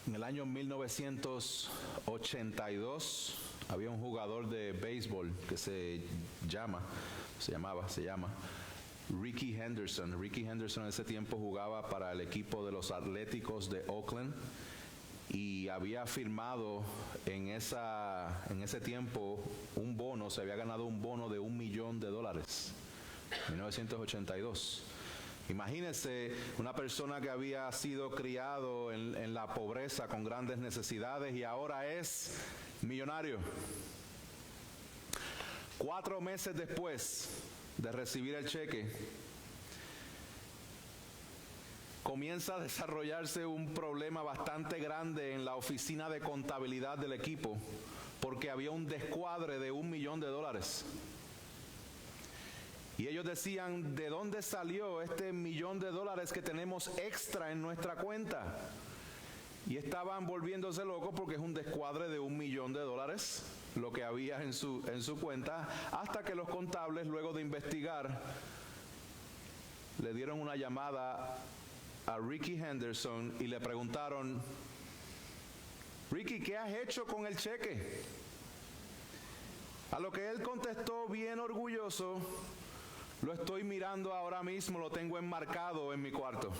En el año 1982 había un jugador de béisbol que se llama Rickey Henderson. Rickey Henderson en ese tiempo jugaba para el equipo de los Atléticos de Oakland y había firmado en ese tiempo un bono, se había ganado un bono de $1 millón, 1982. Imagínense una persona que había sido criado en la pobreza con grandes necesidades y ahora es millonario. 4 meses después de recibir el cheque, comienza a desarrollarse un problema bastante grande en la oficina de contabilidad del equipo porque había un descuadre de $1 millón. Y ellos decían, ¿de dónde salió este $1 millón que tenemos extra en nuestra cuenta? Y estaban volviéndose locos porque es un descuadre de $1 millón lo que había en su cuenta, hasta que los contables, luego de investigar, le dieron una llamada a Rickey Henderson y le preguntaron, Rickey, ¿qué has hecho con el cheque? A lo que él contestó bien orgulloso, lo estoy mirando ahora mismo, lo tengo enmarcado en mi cuarto,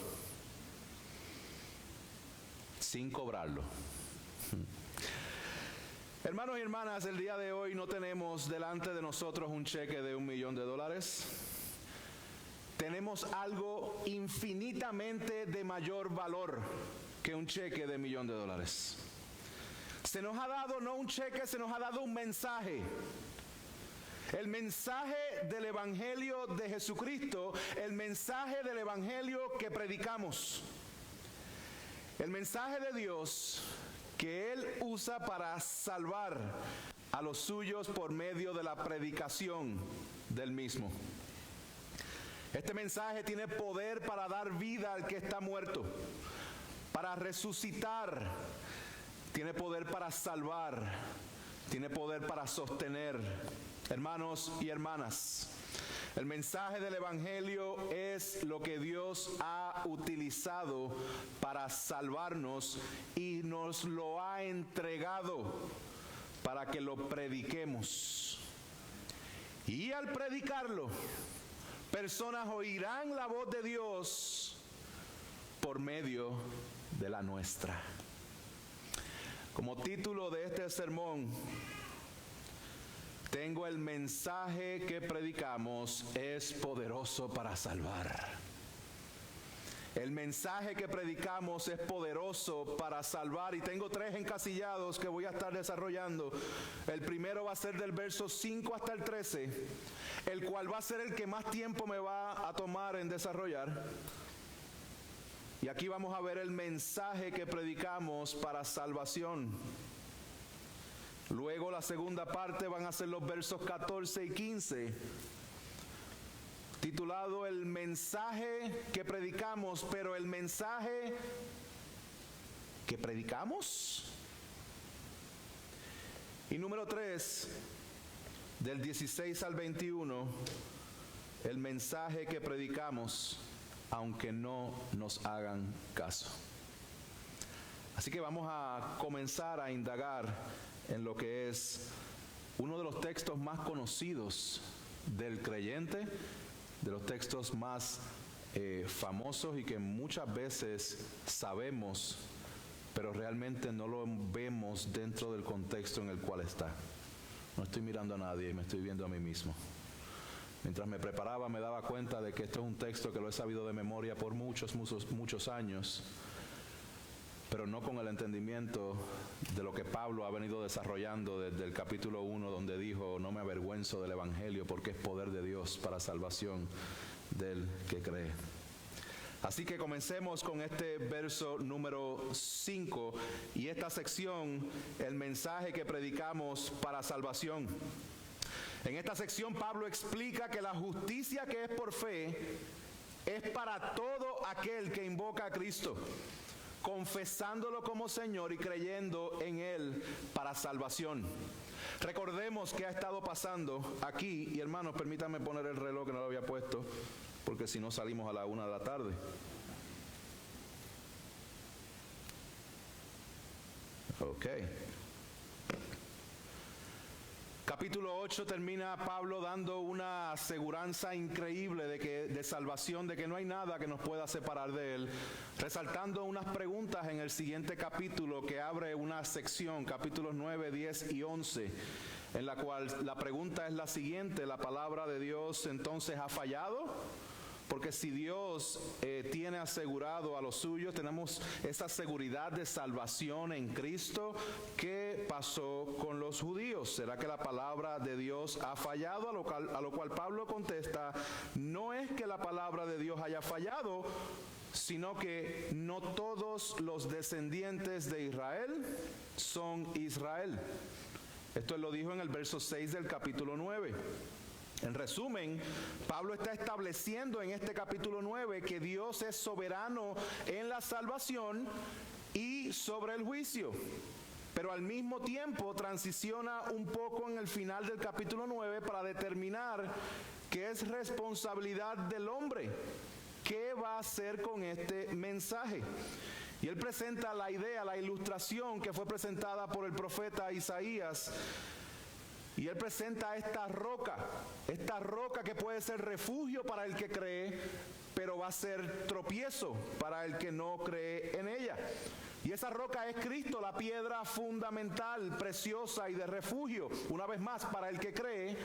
sin cobrarlo. Hermanos y hermanas, el día de hoy no tenemos delante de nosotros un cheque de $1 millón. Tenemos algo infinitamente de mayor valor que un cheque de $1 millón. Se nos ha dado no un cheque, se nos ha dado un mensaje. El mensaje del Evangelio de Jesucristo, el mensaje del Evangelio que predicamos. El mensaje de Dios que Él usa para salvar a los suyos por medio de la predicación del mismo. Este mensaje tiene poder para dar vida al que está muerto, para resucitar, tiene poder para salvar, tiene poder para sostener. Hermanos y hermanas, el mensaje del Evangelio es lo que Dios ha utilizado para salvarnos y nos lo ha entregado para que lo prediquemos. Y al predicarlo, personas oirán la voz de Dios por medio de la nuestra. Como título de este sermón, tengo el mensaje que predicamos es poderoso para salvar. El mensaje que predicamos es poderoso para salvar y tengo 3 encasillados que voy a estar desarrollando. El primero va a ser del verso 5 hasta el 13, el cual va a ser el que más tiempo me va a tomar en desarrollar. Y aquí vamos a ver el mensaje que predicamos para salvación. Luego la segunda parte van a ser los versos 14 y 15, titulado El mensaje que predicamos, pero el mensaje que predicamos. Y número 3, del 16 al 21, el mensaje que predicamos, aunque no nos hagan caso. Así que vamos a comenzar a indagar en lo que es uno de los textos más conocidos del creyente, de los textos más famosos y que muchas veces sabemos, pero realmente no lo vemos dentro del contexto en el cual está. No estoy mirando a nadie, me estoy viendo a mí mismo. Mientras me preparaba me daba cuenta de que esto es un texto que lo he sabido de memoria por muchos años, pero no con el entendimiento de lo que Pablo ha venido desarrollando desde el capítulo 1, donde dijo, no me avergüenzo del Evangelio porque es poder de Dios para salvación del que cree. Así que comencemos con este verso número 5 y esta sección, el mensaje que predicamos para salvación. En esta sección Pablo explica que la justicia que es por fe es para todo aquel que invoca a Cristo, confesándolo como Señor y creyendo en Él para salvación. Recordemos qué ha estado pasando aquí, y hermanos, permítanme poner el reloj que no lo había puesto, porque si no salimos a la 1 de la tarde. Ok. Capítulo 8 termina Pablo dando una aseguranza increíble de salvación, de que no hay nada que nos pueda separar de él, resaltando unas preguntas en el siguiente capítulo que abre una sección, capítulos 9, 10 y 11, en la cual la pregunta es la siguiente: ¿la palabra de Dios entonces ha fallado? Porque si Dios tiene asegurado a los suyos, tenemos esa seguridad de salvación en Cristo, ¿qué pasó con los judíos? ¿Será que la palabra de Dios ha fallado? A lo cual Pablo contesta: no es que la palabra de Dios haya fallado, sino que no todos los descendientes de Israel son Israel. Esto él lo dijo en el verso 6 del capítulo 9. En resumen, Pablo está estableciendo en este capítulo 9 que Dios es soberano en la salvación y sobre el juicio. Pero al mismo tiempo transiciona un poco en el final del capítulo 9 para determinar que es responsabilidad del hombre. ¿Qué va a hacer con este mensaje? Y él presenta la idea, la ilustración que fue presentada por el profeta Isaías. Y él presenta esta roca que puede ser refugio para el que cree, pero va a ser tropiezo para el que no cree en ella. Y esa roca es Cristo, la piedra fundamental, preciosa y de refugio, una vez más para el que cree,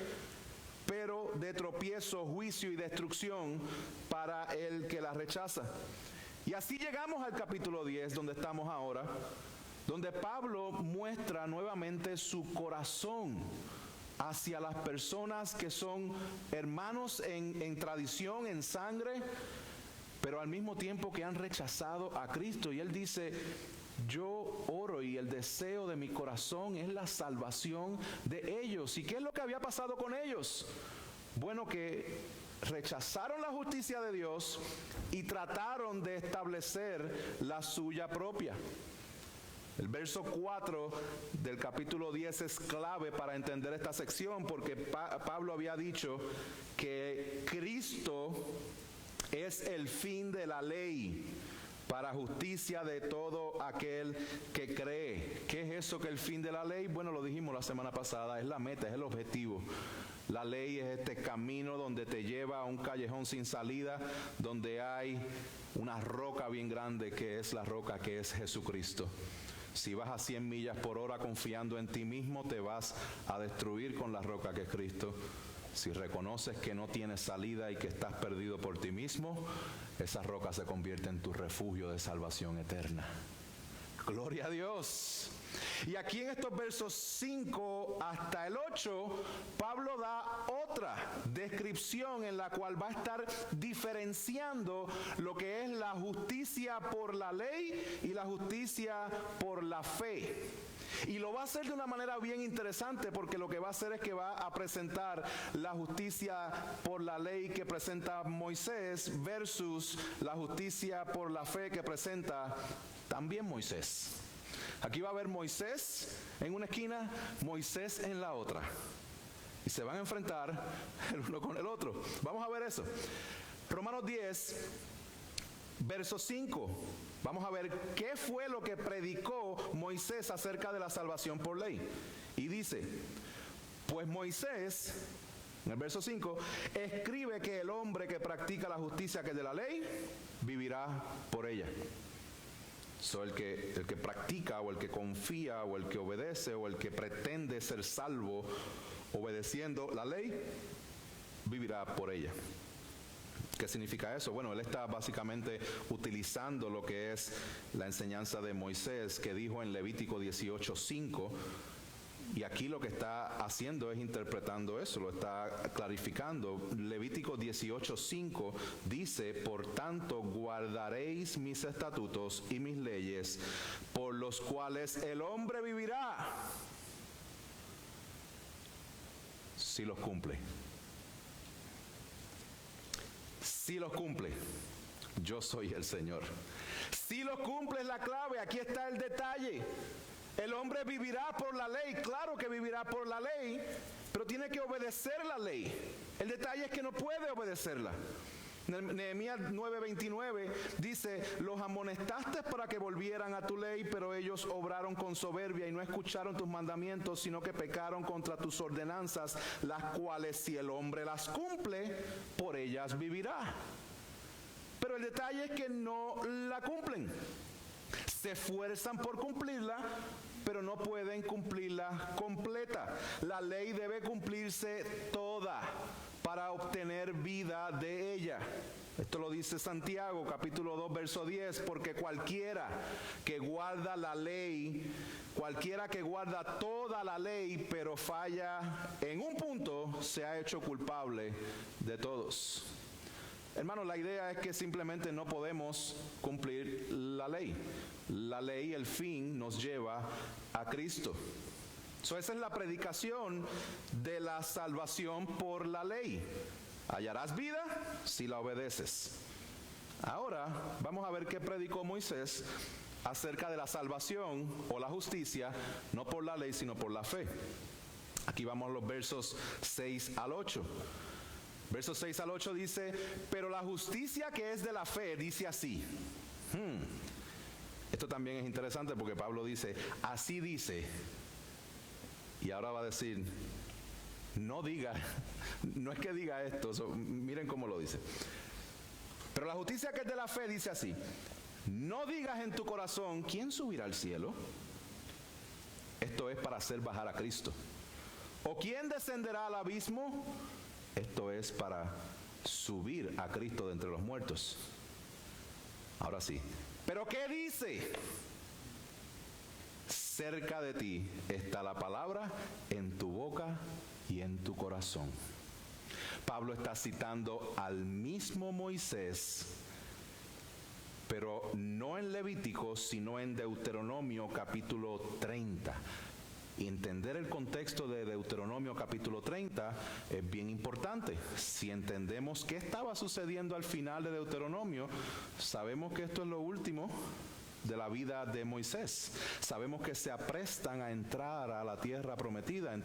pero de tropiezo, juicio y destrucción para el que la rechaza. Y así llegamos al capítulo 10, donde estamos ahora, donde Pablo muestra nuevamente su corazón hacia las personas que son hermanos en tradición, en sangre, pero al mismo tiempo que han rechazado a Cristo. Y él dice: yo oro y el deseo de mi corazón es la salvación de ellos. ¿Y qué es lo que había pasado con ellos? Bueno, que rechazaron la justicia de Dios y trataron de establecer la suya propia. El verso 4 del capítulo 10 es clave para entender esta sección, porque Pablo había dicho que Cristo es el fin de la ley para justicia de todo aquel que cree. ¿Qué es eso que el fin de la ley? Bueno, lo dijimos la semana pasada, es la meta, es el objetivo. La ley es este camino donde te lleva a un callejón sin salida, donde hay una roca bien grande, que es la roca que es Jesucristo. Si vas a 100 millas por hora confiando en ti mismo, te vas a destruir con la roca que es Cristo. Si reconoces que no tienes salida y que estás perdido por ti mismo, esa roca se convierte en tu refugio de salvación eterna. Gloria a Dios. Y aquí en estos versos 5 hasta el 8, Pablo da otra descripción en la cual va a estar diferenciando lo que es la justicia por la ley y la justicia por la fe. Y lo va a hacer de una manera bien interesante, porque lo que va a hacer es que va a presentar la justicia por la ley que presenta Moisés versus la justicia por la fe que presenta también Moisés. Aquí va a haber Moisés en una esquina, Moisés en la otra. Y se van a enfrentar el uno con el otro. Vamos a ver eso. Romanos 10, verso 5. Vamos a ver qué fue lo que predicó Moisés acerca de la salvación por ley. Y dice: pues Moisés, en el verso 5, escribe que el hombre que practica la justicia que es de la ley, vivirá por ella. El que practica, o el que confía, o el que obedece, o el que pretende ser salvo obedeciendo la ley, vivirá por ella. ¿Qué significa eso? Bueno, él está básicamente utilizando lo que es la enseñanza de Moisés, que dijo en Levítico 18:5, y aquí lo que está haciendo es interpretando eso, lo está clarificando. Levítico 18:5 dice: por tanto guardaréis mis estatutos y mis leyes, por los cuales el hombre vivirá si los cumple. Si los cumple, yo soy el Señor. Si los cumple es la clave, aquí está el detalle. El hombre vivirá por la ley, claro que vivirá por la ley, pero tiene que obedecer la ley. El detalle es que no puede obedecerla. Nehemías 9:29 dice, los amonestaste para que volvieran a tu ley, pero ellos obraron con soberbia y no escucharon tus mandamientos, sino que pecaron contra tus ordenanzas, las cuales si el hombre las cumple, por ellas vivirá. Pero el detalle es que no la cumplen. Se esfuerzan por cumplirla, pero no pueden cumplirla completa. La ley debe cumplirse toda para obtener vida de ella. Esto lo dice Santiago, capítulo 2, verso 10, porque cualquiera que guarda la ley, cualquiera que guarda toda la ley, pero falla en un punto, se ha hecho culpable de todos. Hermanos, la idea es que simplemente no podemos cumplir la ley. La ley, el fin, nos lleva a Cristo. Esa es la predicación de la salvación por la ley. Hallarás vida si la obedeces. Ahora vamos a ver qué predicó Moisés acerca de la salvación o la justicia, no por la ley, sino por la fe. Aquí vamos a los versos 6 al 8. Versos 6 al 8 dice, pero la justicia que es de la fe dice así. Esto también es interesante porque Pablo dice, así dice. Y ahora va a decir, no diga, no es que diga esto, miren cómo lo dice. Pero la justicia que es de la fe dice así, no digas en tu corazón, ¿quién subirá al cielo? Esto es para hacer bajar a Cristo. ¿O quién descenderá al abismo? Esto es para subir a Cristo de entre los muertos. Ahora sí. ¿Pero qué dice? Cerca de ti está la palabra, en tu boca y en tu corazón. Pablo está citando al mismo Moisés, pero no en Levítico, sino en Deuteronomio capítulo 30. Y entender el contexto de Deuteronomio capítulo 30 es bien importante. Si entendemos qué estaba sucediendo al final de Deuteronomio, sabemos que esto es lo último de la vida de Moisés. Sabemos que se aprestan a entrar a la tierra prometida,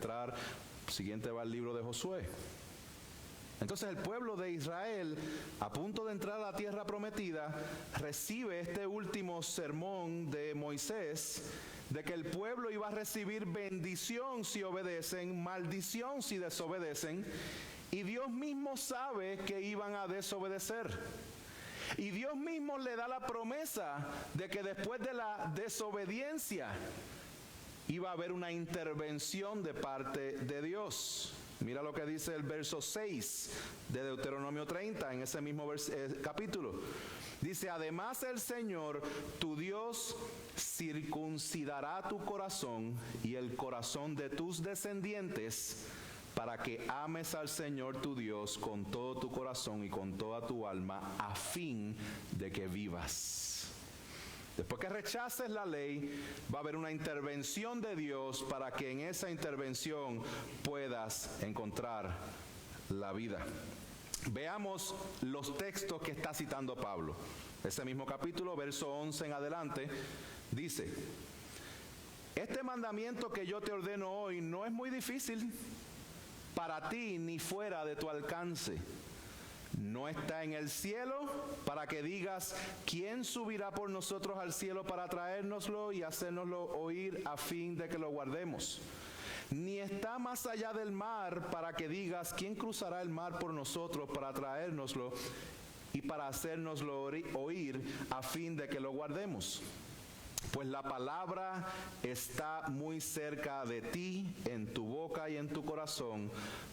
siguiente va el libro de Josué. Entonces el pueblo de Israel, a punto de entrar a la tierra prometida, recibe este último sermón de Moisés, de que el pueblo iba a recibir bendición si obedecen, maldición si desobedecen, y Dios mismo sabe que iban a desobedecer. Y Dios mismo le da la promesa de que después de la desobediencia iba a haber una intervención de parte de Dios. Mira lo que dice el verso 6 de Deuteronomio 30 en ese mismo capítulo. Dice, además el Señor, tu Dios, circuncidará tu corazón y el corazón de tus descendientes para que ames al Señor tu Dios con todo tu corazón y con toda tu alma, a fin de que vivas. Después que rechaces la ley, va a haber una intervención de Dios para que en esa intervención puedas encontrar la vida. Veamos los textos que está citando Pablo. Ese mismo capítulo, verso 11 en adelante, dice, este mandamiento que yo te ordeno hoy no es muy difícil para ti ni fuera de tu alcance. No está en el cielo para que digas, ¿quién subirá por nosotros al cielo para traérnoslo y hacérnoslo oír a fin de que lo guardemos? Ni está más allá del mar para que digas, ¿quién cruzará el mar por nosotros para traérnoslo y para hacérnoslo oír a fin de que lo guardemos? Pues la palabra está muy cerca de ti, en tu boca y en tu corazón,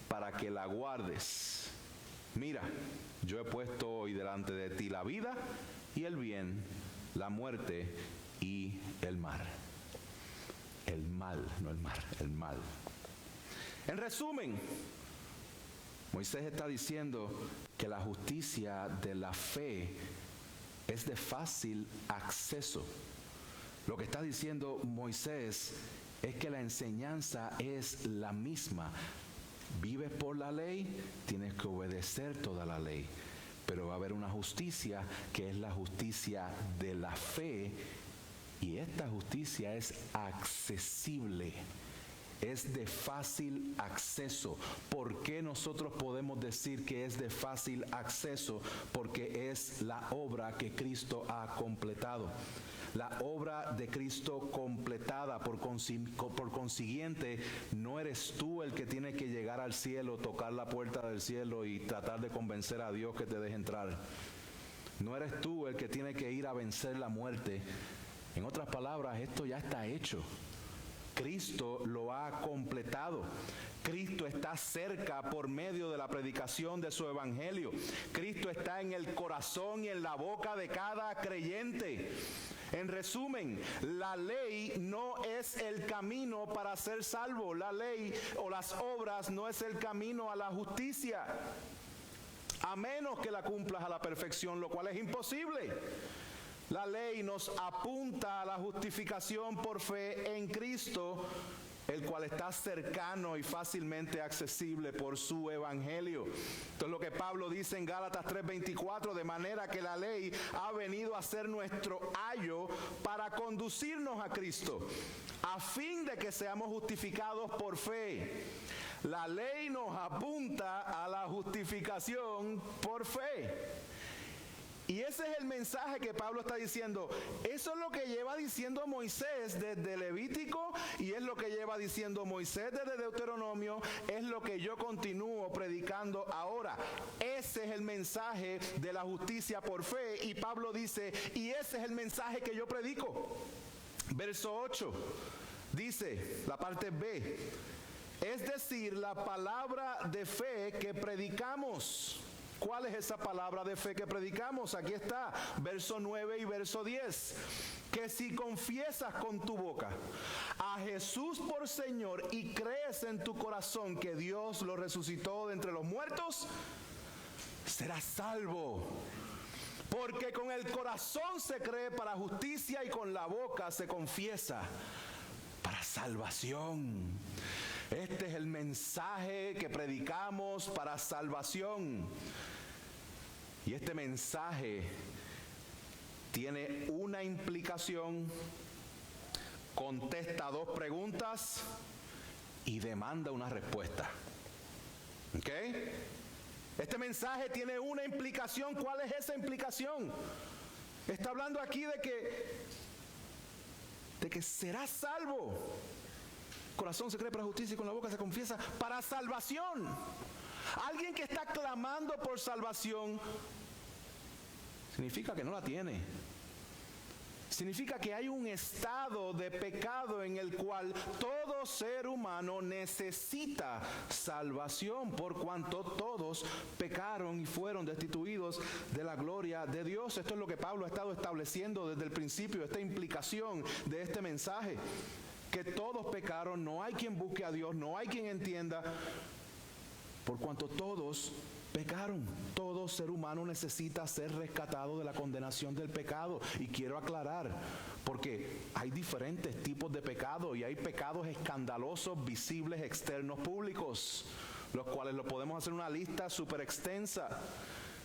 para que la guardes. Mira, yo he puesto hoy delante de ti la vida y el bien, la muerte y el mar. El mal, no el mar, el mal. En resumen, Moisés está diciendo que la justicia de la fe es de fácil acceso. Lo que está diciendo Moisés es que la enseñanza es la misma. Vives por la ley, tienes que obedecer toda la ley. Pero va a haber una justicia que es la justicia de la fe. Y esta justicia es accesible. es de fácil acceso. ¿Por qué nosotros podemos decir que es de fácil acceso? Porque es la obra que Cristo ha completado. La obra de Cristo completada. Por consiguiente, no eres tú el que tiene que llegar al cielo, tocar la puerta del cielo y tratar de convencer a Dios que te deje entrar. No eres tú el que tiene que ir a vencer la muerte. En otras palabras, esto ya está hecho. Cristo lo ha completado. Cristo está cerca por medio de la predicación de su evangelio. Cristo está en el corazón y en la boca de cada creyente. En resumen, la ley no es el camino para ser salvo. La ley o las obras no es el camino a la justicia, a menos que la cumplas a la perfección, lo cual es imposible. La ley nos apunta a la justificación por fe en Cristo, el cual está cercano y fácilmente accesible por su evangelio. Esto es lo que Pablo dice en Gálatas 3:24, de manera que la ley ha venido a ser nuestro ayo para conducirnos a Cristo, a fin de que seamos justificados por fe. La ley nos apunta a la justificación por fe. Y ese es el mensaje que Pablo está diciendo. Eso es lo que lleva diciendo Moisés desde Levítico, y es lo que lleva diciendo Moisés desde Deuteronomio, es lo que yo continúo predicando ahora. Ese es el mensaje de la justicia por fe, y Pablo dice, y ese es el mensaje que yo predico. Verso 8 dice, la parte B, es decir, la palabra de fe que predicamos. ¿Cuál es esa palabra de fe que predicamos? Aquí está, verso 9 y verso 10. Que si confiesas con tu boca a Jesús por Señor y crees en tu corazón que Dios lo resucitó de entre los muertos, serás salvo. Porque con el corazón se cree para justicia y con la boca se confiesa para salvación. Este es el mensaje que predicamos para salvación. Y este mensaje tiene una implicación, contesta dos preguntas y demanda una respuesta. ¿Ok? Este mensaje tiene una implicación. ¿Cuál es esa implicación? Está hablando aquí de que serás salvo. Corazón se cree para justicia y con la boca se confiesa para salvación. Alguien que está clamando por salvación significa que no la tiene. Significa que hay un estado de pecado en el cual todo ser humano necesita salvación, por cuanto todos pecaron y fueron destituidos de la gloria de Dios. Esto es lo que Pablo ha estado estableciendo desde el principio, esta implicación de este mensaje. Que todos pecaron, no hay quien busque a Dios, no hay quien entienda, por cuanto todos pecaron. Todo ser humano necesita ser rescatado de la condenación del pecado. Y quiero aclarar, porque hay diferentes tipos de pecado, y hay pecados escandalosos, visibles, externos, públicos, los cuales lo podemos hacer una lista súper extensa.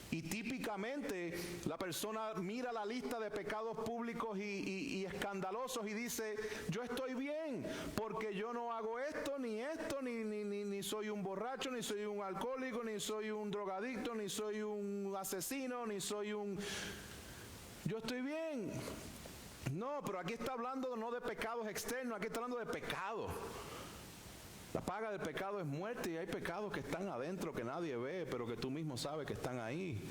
Y típicamente la persona mira la lista de pecados públicos y escandalosos y dice, yo estoy bien porque yo no hago esto, ni soy un borracho, ni soy un alcohólico, ni soy un drogadicto, ni soy un asesino, yo estoy bien. No, pero aquí está hablando no de pecados externos, aquí está hablando de pecado. La paga del pecado es muerte, y hay pecados que están adentro que nadie ve, pero que tú mismo sabes que están ahí.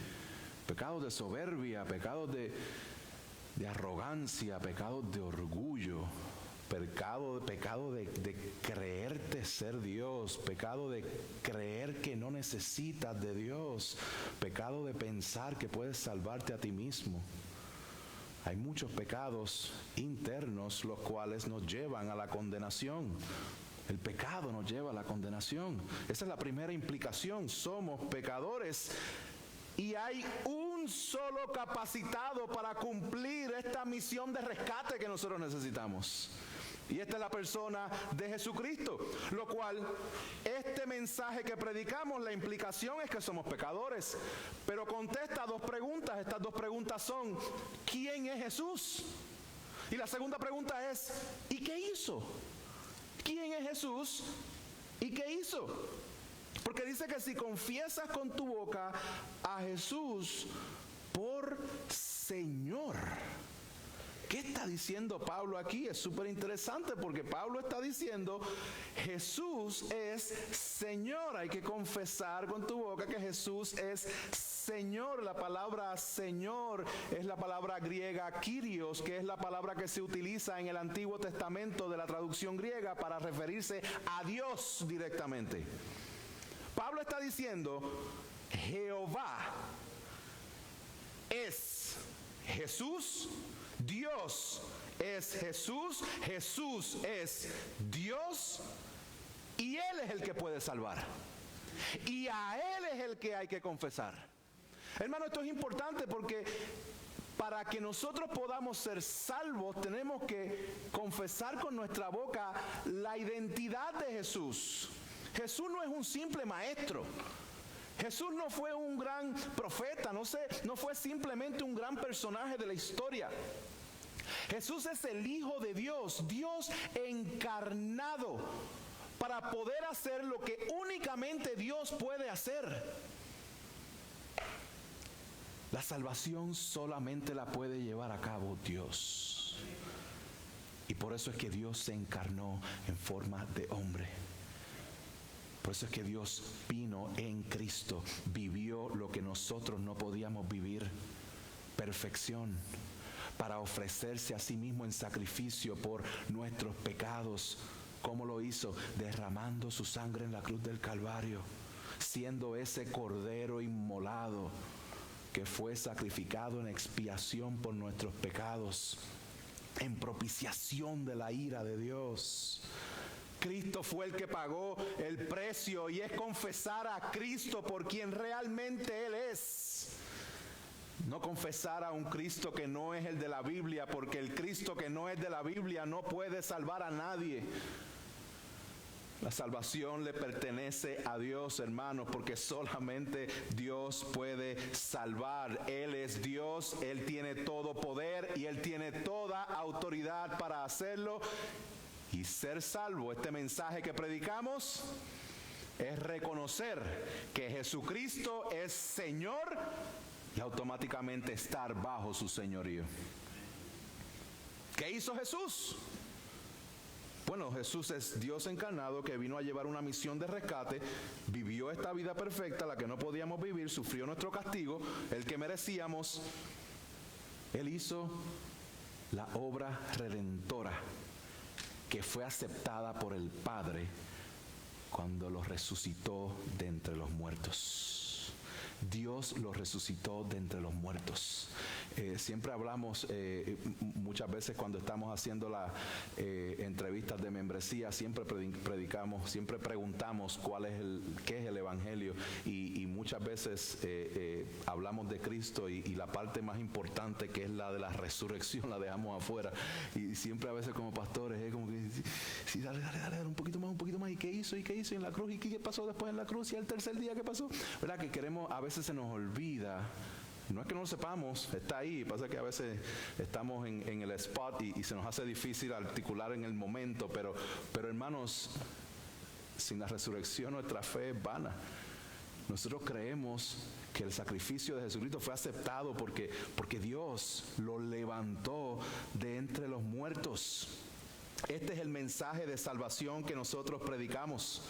Pecados de soberbia, pecados de arrogancia, pecados de orgullo, pecado de creerte ser Dios, pecado de creer que no necesitas de Dios, pecado de pensar que puedes salvarte a ti mismo. Hay muchos pecados internos los cuales nos llevan a la condenación. El pecado nos lleva a la condenación. Esa es la primera implicación. Somos pecadores y hay un solo capacitado para cumplir esta misión de rescate que nosotros necesitamos. Y esta es la persona de Jesucristo. Lo cual, este mensaje que predicamos, la implicación es que somos pecadores. Pero contesta dos preguntas. Estas dos preguntas son, ¿quién es Jesús? Y la segunda pregunta es, ¿y qué hizo? ¿Quién es Jesús y qué hizo? Porque dice que si confiesas con tu boca a Jesús por Señor. ¿Qué está diciendo Pablo aquí? Es súper interesante porque Pablo está diciendo, Jesús es Señor. Hay que confesar con tu boca que Jesús es Señor. La palabra Señor es la palabra griega Kyrios, que es la palabra que se utiliza en el Antiguo Testamento de la traducción griega para referirse a Dios directamente. Pablo está diciendo, Jehová es Jesús, Dios es Jesús, Jesús es Dios y Él es el que puede salvar. Y a Él es el que hay que confesar. Hermano, esto es importante porque para que nosotros podamos ser salvos tenemos que confesar con nuestra boca la identidad de Jesús. Jesús no es un simple maestro. Jesús no fue un gran profeta, no fue simplemente un gran personaje de la historia. Jesús es el Hijo de Dios, Dios encarnado, para poder hacer lo que únicamente Dios puede hacer. La salvación solamente la puede llevar a cabo Dios. Y por eso es que Dios se encarnó en forma de hombre. Por eso es que Dios vino en Cristo, vivió lo que nosotros no podíamos vivir, perfección, para ofrecerse a sí mismo en sacrificio por nuestros pecados. ¿Cómo lo hizo? Derramando su sangre en la cruz del Calvario, siendo ese cordero inmolado que fue sacrificado en expiación por nuestros pecados, en propiciación de la ira de Dios. Cristo fue el que pagó el precio y es confesar a Cristo por quien realmente Él es. No confesar a un Cristo que no es el de la Biblia, porque el Cristo que no es de la Biblia no puede salvar a nadie. La salvación le pertenece a Dios, hermanos, porque solamente Dios puede salvar. Él es Dios, Él tiene todo poder y Él tiene toda autoridad para hacerlo. Y ser salvo, este mensaje que predicamos, es reconocer que Jesucristo es Señor y automáticamente estar bajo su señorío. ¿Qué hizo Jesús? Bueno, Jesús es Dios encarnado que vino a llevar una misión de rescate, vivió esta vida perfecta, la que no podíamos vivir, sufrió nuestro castigo, el que merecíamos. Él hizo la obra redentora que fue aceptada por el Padre cuando lo resucitó de entre los muertos. Dios lo resucitó de entre los muertos. Siempre hablamos, muchas veces cuando estamos haciendo las entrevistas de membresía, siempre predicamos, siempre preguntamos qué es el Evangelio, y muchas veces hablamos de Cristo y la parte más importante, que es la de la resurrección, la dejamos afuera. Y siempre a veces como pastores es como que, sí, dale, un poquito más, ¿y qué hizo? ¿Y en la cruz? ¿Y qué pasó después en la cruz? ¿Y el tercer día qué pasó? ¿Verdad? Que queremos, a veces se nos olvida. No es que no lo sepamos, está ahí. Pasa que a veces estamos en el spot y se nos hace difícil articular en el momento, pero hermanos, sin la resurrección nuestra fe es vana. Nosotros creemos que el sacrificio de Jesucristo fue aceptado porque Dios lo levantó de entre los muertos. Este es el mensaje de salvación que nosotros predicamos.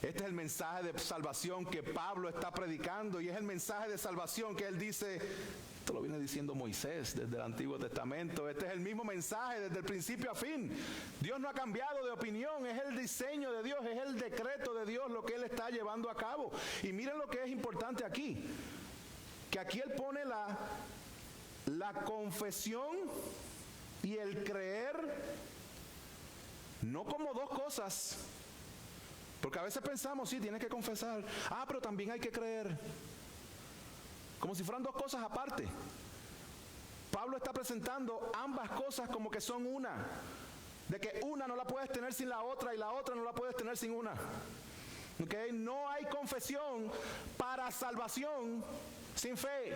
Este es el mensaje de salvación que Pablo está predicando, y es el mensaje de salvación que él dice, esto lo viene diciendo Moisés desde el Antiguo Testamento. Este es el mismo mensaje desde el principio a fin. Dios no ha cambiado de opinión, es el diseño de Dios, es el decreto de Dios lo que Él está llevando a cabo. Y miren lo que es importante aquí, que aquí Él pone la confesión y el creer no como dos cosas. Porque a veces pensamos, sí, tienes que confesar. Pero también hay que creer. Como si fueran dos cosas aparte. Pablo está presentando ambas cosas como que son una. De que una no la puedes tener sin la otra y la otra no la puedes tener sin una. ¿Okay? No hay confesión para salvación sin fe.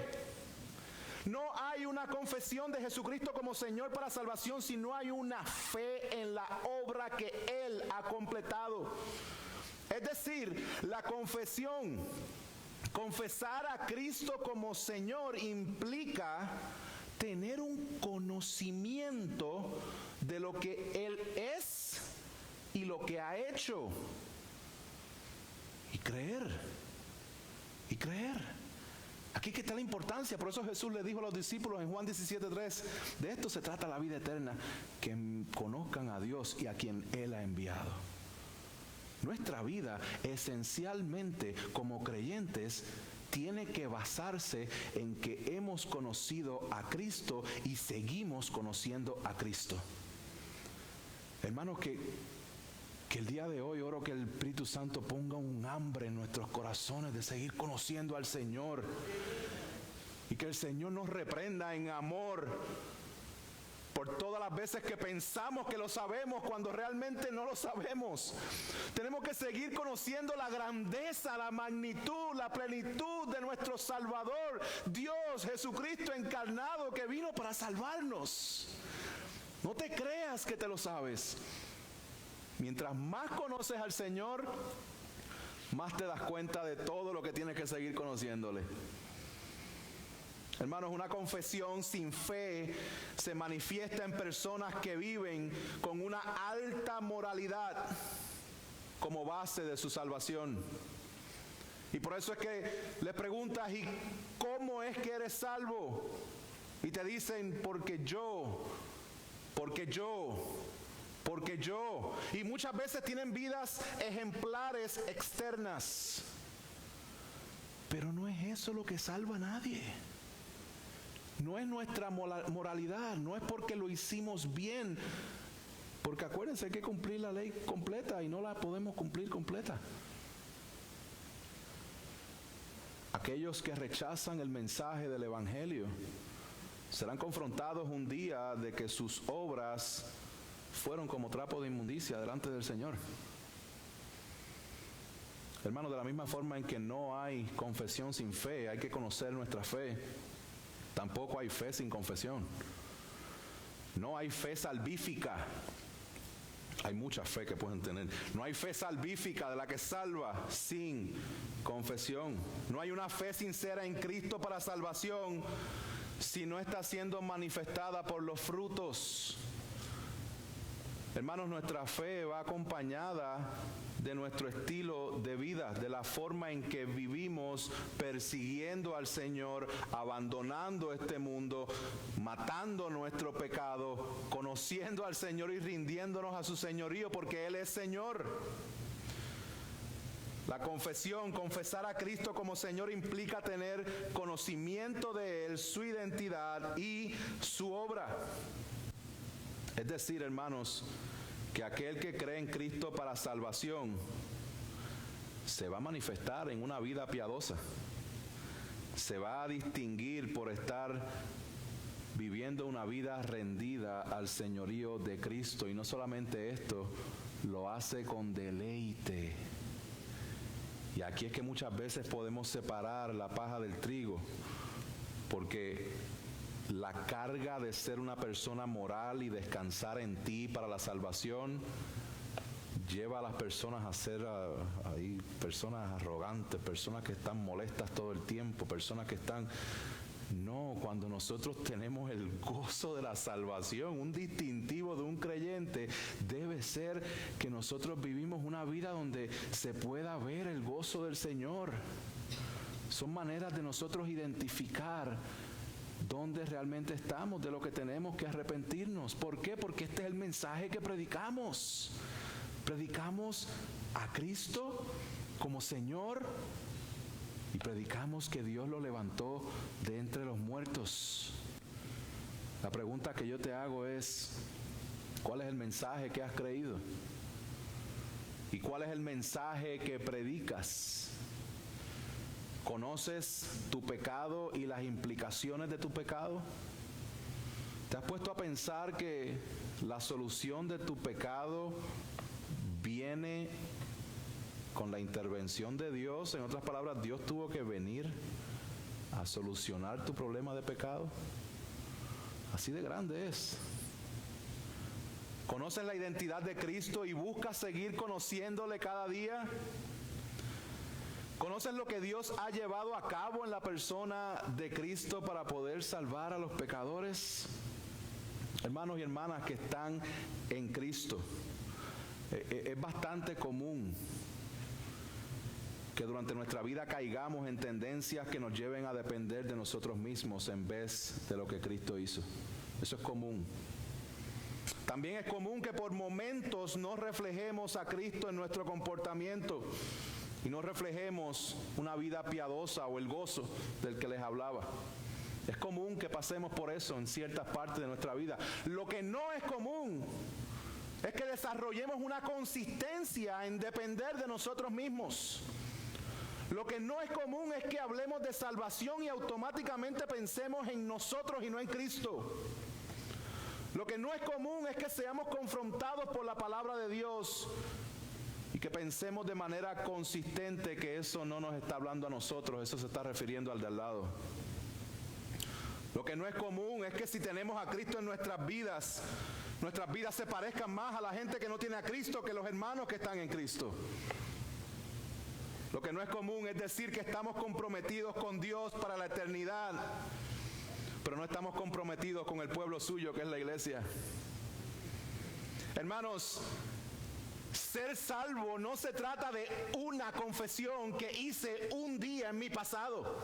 No hay una confesión de Jesucristo como Señor para salvación si no hay una fe en la obra que Él ha completado. Es decir, la confesión, confesar a Cristo como Señor implica tener un conocimiento de lo que Él es y lo que ha hecho. Y creer. Aquí que está la importancia. Por eso Jesús le dijo a los discípulos en Juan 17:3, de esto se trata la vida eterna, que conozcan a Dios y a quien Él ha enviado. Nuestra vida esencialmente como creyentes tiene que basarse en que hemos conocido a Cristo y seguimos conociendo a Cristo. Hermanos, que el día de hoy oro que el Espíritu Santo ponga un hambre en nuestros corazones de seguir conociendo al Señor. Y que el Señor nos reprenda en amor por todas las veces que pensamos que lo sabemos cuando realmente no lo sabemos. Tenemos que seguir conociendo la grandeza, la magnitud, la plenitud de nuestro Salvador, Dios Jesucristo encarnado, que vino para salvarnos. No te creas que te lo sabes. Mientras más conoces al Señor, más te das cuenta de todo lo que tienes que seguir conociéndole. Hermanos, una confesión sin fe se manifiesta en personas que viven con una alta moralidad como base de su salvación. Y por eso es que le preguntas, ¿y cómo es que eres salvo? Y te dicen, porque yo. Y muchas veces tienen vidas ejemplares externas. Pero no es eso lo que salva a nadie. No es nuestra moralidad, no es porque lo hicimos bien. Porque acuérdense, hay que cumplir la ley completa y no la podemos cumplir completa. Aquellos que rechazan el mensaje del Evangelio serán confrontados un día de que sus obras fueron como trapo de inmundicia delante del Señor. Hermanos, de la misma forma en que no hay confesión sin fe, hay que conocer nuestra fe. Tampoco hay fe sin confesión. No hay fe salvífica. Hay mucha fe que pueden tener. No hay fe salvífica de la que salva sin confesión. No hay una fe sincera en Cristo para salvación si no está siendo manifestada por los frutos. Hermanos, nuestra fe va acompañada de nuestro estilo de vida, de la forma en que vivimos persiguiendo al Señor, abandonando este mundo, matando nuestro pecado, conociendo al Señor y rindiéndonos a su señorío porque Él es Señor. La confesión, confesar a Cristo como Señor implica tener conocimiento de Él, su identidad y su obra. Es decir, hermanos, que aquel que cree en Cristo para salvación se va a manifestar en una vida piadosa. Se va a distinguir por estar viviendo una vida rendida al señorío de Cristo. Y no solamente esto, lo hace con deleite. Y aquí es que muchas veces podemos separar la paja del trigo, porque la carga de ser una persona moral y descansar en ti para la salvación lleva a las personas a ser personas arrogantes, personas que están molestas todo el tiempo, personas que están... No, cuando nosotros tenemos el gozo de la salvación, un distintivo de un creyente debe ser que nosotros vivimos una vida donde se pueda ver el gozo del Señor. Son maneras de nosotros identificar dónde realmente estamos, de lo que tenemos que arrepentirnos. ¿Por qué? Porque este es el mensaje que predicamos. Predicamos a Cristo como Señor y predicamos que Dios lo levantó de entre los muertos. La pregunta que yo te hago es, ¿cuál es el mensaje que has creído? ¿Y cuál es el mensaje que predicas? ¿Conoces tu pecado y las implicaciones de tu pecado? ¿Te has puesto a pensar que la solución de tu pecado viene con la intervención de Dios? En otras palabras, Dios tuvo que venir a solucionar tu problema de pecado. Así de grande es. ¿Conoces la identidad de Cristo y buscas seguir conociéndole cada día? ¿Conoces lo que Dios ha llevado a cabo en la persona de Cristo para poder salvar a los pecadores? Hermanos y hermanas que están en Cristo, es bastante común que durante nuestra vida caigamos en tendencias que nos lleven a depender de nosotros mismos en vez de lo que Cristo hizo. Eso es común. También es común que por momentos no reflejemos a Cristo en nuestro comportamiento y no reflejemos una vida piadosa o el gozo del que les hablaba. Es común que pasemos por eso en ciertas partes de nuestra vida. Lo que no es común es que desarrollemos una consistencia en depender de nosotros mismos. Lo que no es común es que hablemos de salvación y automáticamente pensemos en nosotros y no en Cristo. Lo que no es común es que seamos confrontados por la palabra de Dios y que pensemos de manera consistente que eso no nos está hablando a nosotros, eso se está refiriendo al de al lado. Lo que no es común es que si tenemos a Cristo en nuestras vidas se parezcan más a la gente que no tiene a Cristo que los hermanos que están en Cristo. Lo que no es común es decir que estamos comprometidos con Dios para la eternidad, pero no estamos comprometidos con el pueblo suyo, que es la iglesia. Hermanos, ser salvo no se trata de una confesión que hice un día en mi pasado.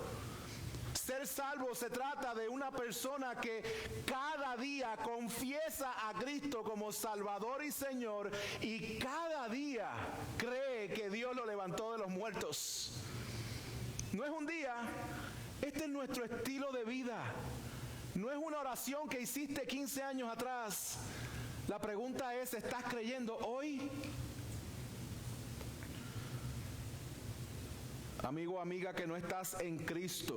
Ser salvo se trata de una persona que cada día confiesa a Cristo como Salvador y Señor y cada día cree que Dios lo levantó de los muertos. No es un día, este es nuestro estilo de vida. No es una oración que hiciste 15 años atrás. La pregunta es, ¿estás creyendo hoy? Amigo o amiga que no estás en Cristo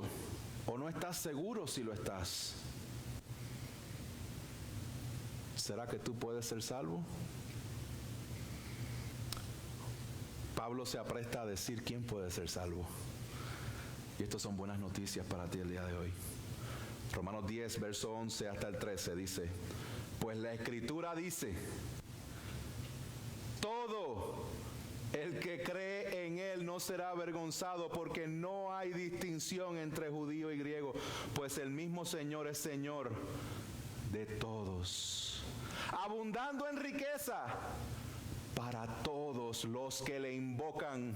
o no estás seguro si lo estás, ¿será que tú puedes ser salvo? Pablo se apresta a decir quién puede ser salvo. Y estas son buenas noticias para ti el día de hoy. Romanos 10, verso 11 hasta el 13 dice: pues la Escritura dice, todo el que cree en Él no será avergonzado, porque no hay distinción entre judío y griego, pues el mismo Señor es Señor de todos, abundando en riqueza para todos los que le invocan.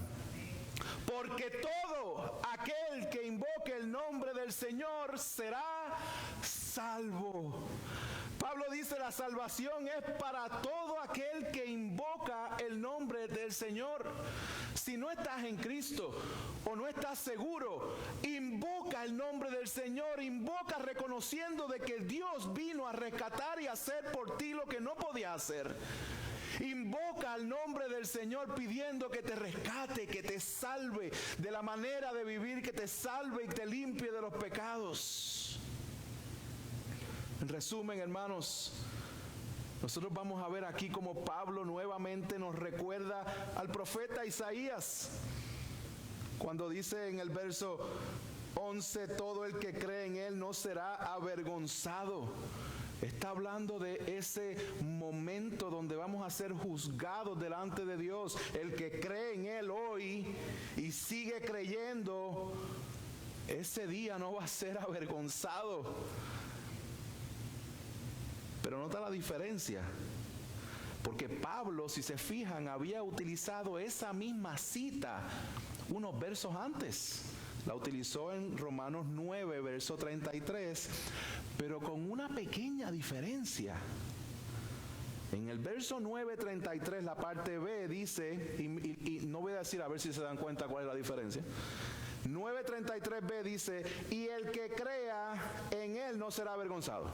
Porque todo aquel que invoque el nombre del Señor será salvo. Pablo dice, la salvación es para todo aquel que invoca el nombre del Señor. Si no estás en Cristo o no estás seguro, invoca el nombre del Señor, invoca reconociendo de que Dios vino a rescatar y hacer por ti lo que no podía hacer. Invoca al nombre del Señor pidiendo que te rescate, que te salve de la manera de vivir, que te salve y te limpie de los pecados. En resumen, hermanos, nosotros vamos a ver aquí como Pablo nuevamente nos recuerda al profeta Isaías, cuando dice en el verso 11, todo el que cree en Él no será avergonzado. Está hablando de ese momento donde vamos a ser juzgados delante de Dios. El que cree en Él hoy y sigue creyendo, ese día no va a ser avergonzado. Pero nota la diferencia, porque Pablo, si se fijan, había utilizado esa misma cita unos versos antes. La utilizó en Romanos 9, verso 33, pero con una pequeña diferencia. En el verso 9:33, la parte B dice, y no voy a decir a ver si se dan cuenta cuál es la diferencia. 9:33b dice, y el que crea en Él no será avergonzado.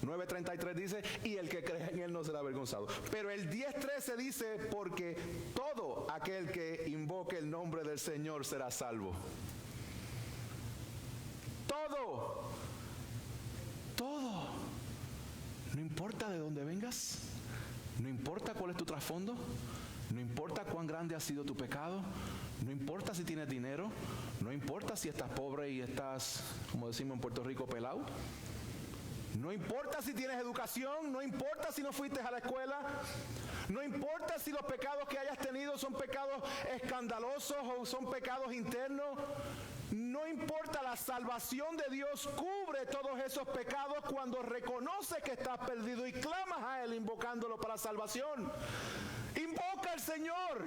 9:33 dice, y el que cree en Él no será avergonzado. Pero el 10:13 dice, porque todo aquel que invoque el nombre del Señor será salvo. Todo. No importa de dónde vengas, no importa cuál es tu trasfondo, No importa cuán grande ha sido tu pecado, no importa si tienes dinero, no importa si estás pobre y estás, como decimos en Puerto Rico, pelado. No importa si tienes educación, no importa si no fuiste a la escuela, no importa si los pecados que hayas tenido son pecados escandalosos o son pecados internos. No importa, la salvación de Dios cubre todos esos pecados cuando reconoces que estás perdido y clamas a Él invocándolo para salvación. Invoca al Señor,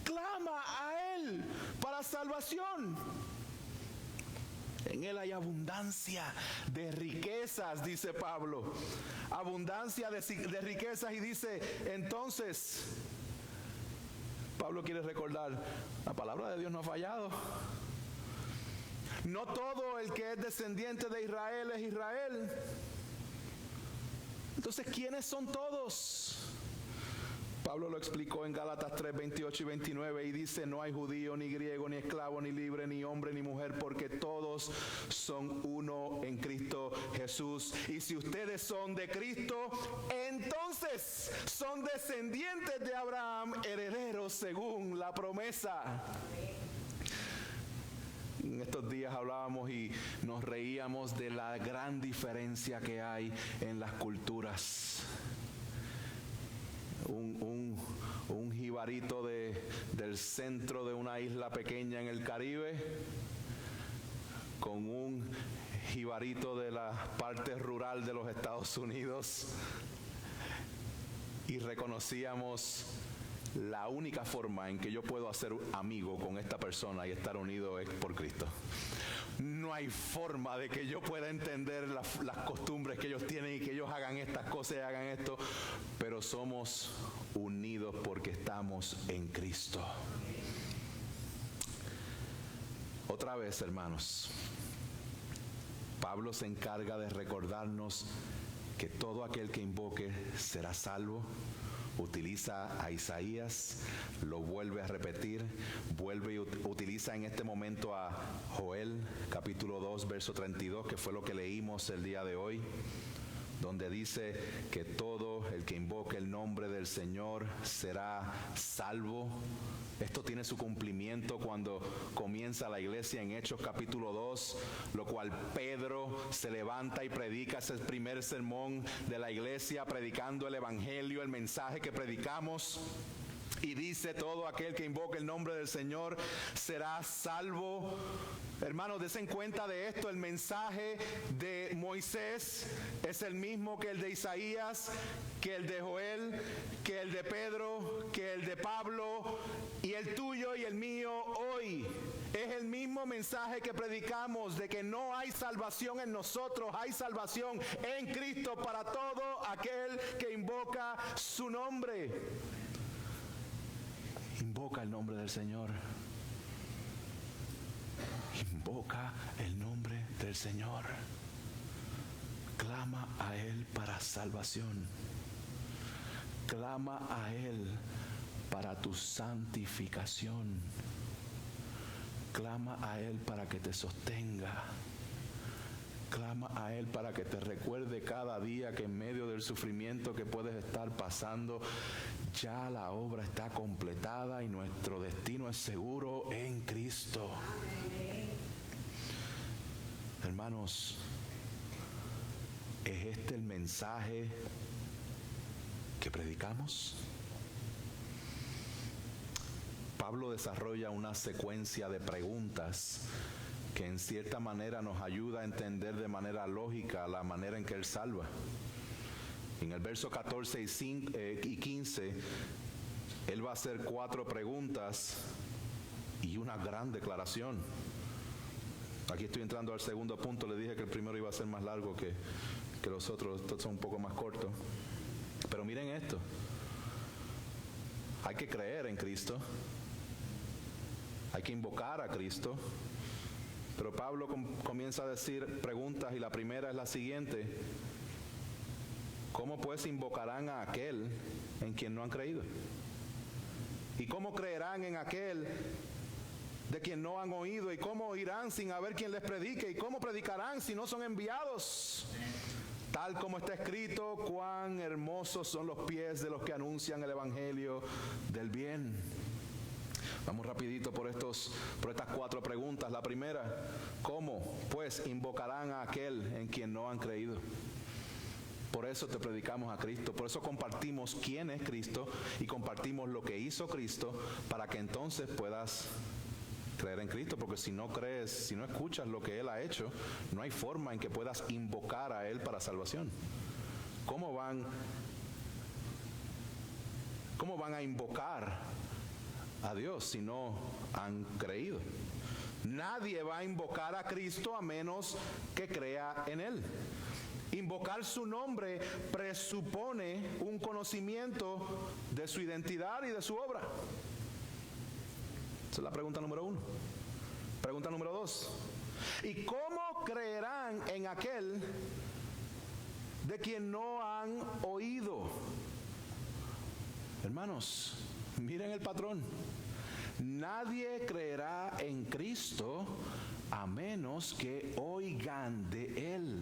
clama a Él para salvación. En Él hay abundancia de riquezas, dice Pablo. Abundancia de riquezas, y dice, entonces, Pablo quiere recordar, la palabra de Dios no ha fallado. No todo el que es descendiente de Israel es Israel. Entonces, ¿quiénes son todos? Pablo lo explicó en Gálatas 3, 28 y 29 y dice, no hay judío, ni griego, ni esclavo, ni libre, ni hombre, ni mujer, porque todos son uno en Cristo Jesús. Y si ustedes son de Cristo, entonces son descendientes de Abraham, herederos según la promesa. En estos días hablábamos y nos reíamos de la gran diferencia que hay en las culturas. Un jibarito del centro de una isla pequeña en el Caribe con un jibarito de la parte rural de los Estados Unidos, y reconocíamos la única forma en que yo puedo hacer amigo con esta persona y estar unido es por Cristo. No hay forma de que yo pueda entender las costumbres que ellos tienen y que ellos hagan estas cosas y hagan esto, pero somos unidos porque estamos en Cristo. Otra vez, hermanos, Pablo se encarga de recordarnos que todo aquel que invoque será salvo. Utiliza a Isaías, lo vuelve a repetir, vuelve y utiliza en este momento a Joel, capítulo 2, verso 32, que fue lo que leímos el día de hoy, donde dice que todo el que invoque el nombre del Señor será salvo. Esto tiene su cumplimiento cuando comienza la iglesia en Hechos capítulo 2, lo cual Pedro se levanta y predica ese primer sermón de la iglesia, predicando el evangelio, el mensaje que predicamos. Y dice, todo aquel que invoque el nombre del Señor será salvo. Hermanos, desen cuenta de esto, el mensaje de Moisés es el mismo que el de Isaías, que el de Joel, que el de Pedro, que el de Pablo, y el tuyo y el mío hoy. Es el mismo mensaje que predicamos, de que no hay salvación en nosotros, hay salvación en Cristo para todo aquel que invoca su nombre. Invoca el nombre del Señor. Invoca el nombre del Señor. Clama a Él para salvación. Clama a Él para tu santificación. Clama a Él para que te sostenga. Clama a Él para que te recuerde cada día que en medio del sufrimiento que puedes estar pasando, ya la obra está completada y nuestro destino es seguro en Cristo. Hermanos, ¿es este el mensaje que predicamos? Pablo desarrolla una secuencia de preguntas que en cierta manera nos ayuda a entender de manera lógica la manera en que Él salva. En el verso 14 y 15, Él va a hacer 4 preguntas y una gran declaración. Aquí estoy entrando al segundo punto. Le dije que el primero iba a ser más largo que los otros. Estos son un poco más cortos. Pero miren esto. Hay que creer en Cristo. Hay que invocar a Cristo. Pero Pablo comienza a decir preguntas, y la primera es la siguiente: ¿cómo pues invocarán a aquel en quien no han creído? ¿Y cómo creerán en aquel de quien no han oído? ¿Y cómo oirán sin haber quien les predique? ¿Y cómo predicarán si no son enviados? Tal como está escrito, cuán hermosos son los pies de los que anuncian el evangelio del bien. Vamos rapidito por estas 4 preguntas. La primera, ¿cómo? Pues invocarán a aquel en quien no han creído. Por eso te predicamos a Cristo, por eso compartimos quién es Cristo y compartimos lo que hizo Cristo para que entonces puedas creer en Cristo, porque si no crees, si no escuchas lo que Él ha hecho, no hay forma en que puedas invocar a Él para salvación. ¿Cómo van a invocar a Dios si no han creído? Nadie va a invocar a Cristo a menos que crea en Él. Invocar su nombre presupone un conocimiento de su identidad y de su obra. Esa es la pregunta número 1. Pregunta número 2. ¿Y cómo creerán en aquel de quien no han oído? Hermanos, miren el patrón. Nadie creerá en Cristo a menos que oigan de Él.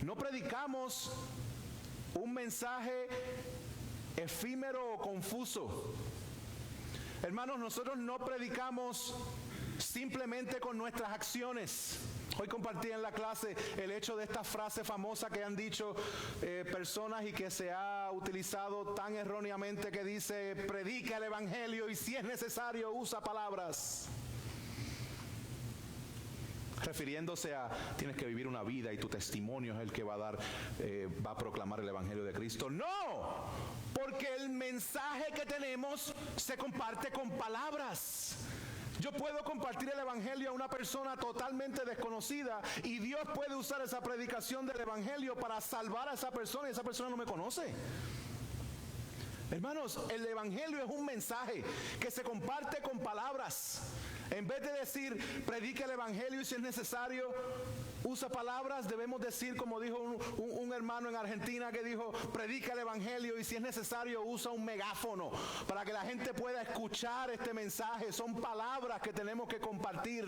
No predicamos un mensaje efímero o confuso. Hermanos, nosotros no predicamos simplemente con nuestras acciones. Hoy compartí en la clase el hecho de esta frase famosa que han dicho personas y que se ha utilizado tan erróneamente, que dice: predica el evangelio y si es necesario usa palabras. Refiriéndose a tienes que vivir una vida y tu testimonio es el que va a proclamar el evangelio de Cristo. No, porque el mensaje que tenemos se comparte con palabras. Yo puedo compartir el evangelio a una persona totalmente desconocida y Dios puede usar esa predicación del evangelio para salvar a esa persona y esa persona no me conoce. Hermanos, el evangelio es un mensaje que se comparte con palabras. En vez de decir, predica el evangelio y si es necesario, usa palabras, debemos decir, como dijo un hermano en Argentina que dijo, predica el evangelio y si es necesario, usa un megáfono para que la gente pueda escuchar este mensaje. Son palabras que tenemos que compartir